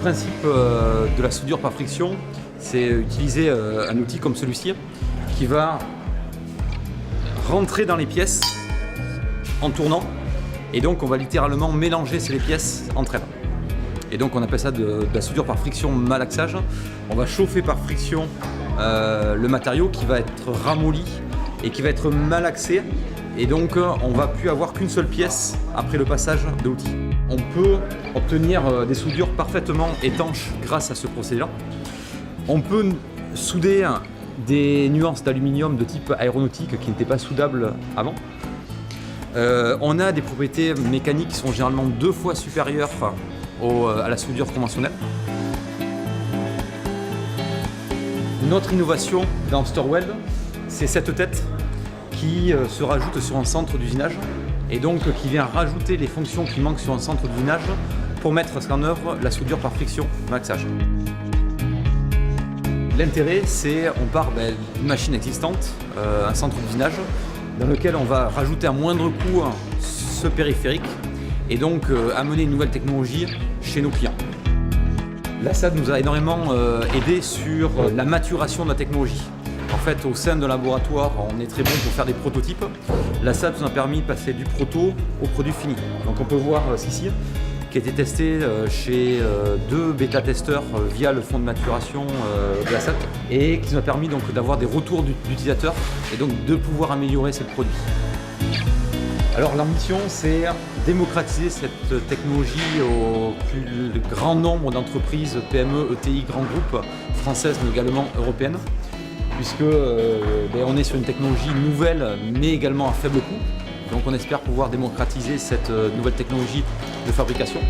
principe de la soudure par friction, c'est utiliser un outil comme celui-ci qui va rentrer dans les pièces en tournant, et donc on va littéralement mélanger ces pièces entre elles. Et donc on appelle ça de la soudure par friction malaxage. On va chauffer par friction le matériau qui va être ramolli et qui va être malaxé, et donc on va plus avoir qu'une seule pièce après le passage de l'outil. On peut obtenir des soudures parfaitement étanches grâce à ce procédé-là. On peut souder des nuances d'aluminium de type aéronautique qui n'étaient pas soudables avant. On a des propriétés mécaniques qui sont généralement 2 fois supérieures à la soudure conventionnelle. Notre innovation dans Storweld, c'est cette tête qui se rajoute sur un centre d'usinage, et donc qui vient rajouter les fonctions qui manquent sur un centre d'usinage pour mettre en œuvre la soudure par friction malaxage. L'intérêt, c'est on part d'une machine existante, un centre d'usinage, dans lequel on va rajouter à moindre coût ce périphérique, et donc amener une nouvelle technologie chez nos clients. La SAD nous a énormément aidé sur la maturation de la technologie. En fait, au sein de laboratoire, on est très bon pour faire des prototypes. La SAD nous a permis de passer du proto au produit fini. Donc on peut voir ici, qui a été testé chez 2 bêta-testeurs via le fonds de maturation de la SAD, et qui nous a permis donc d'avoir des retours d'utilisateurs et donc de pouvoir améliorer ce produit. Alors l'ambition, c'est démocratiser cette technologie au plus grand nombre d'entreprises, PME, ETI, grands groupes, françaises mais également européennes, puisque on est sur une technologie nouvelle mais également à faible coût. Donc on espère pouvoir démocratiser cette nouvelle technologie de fabrication.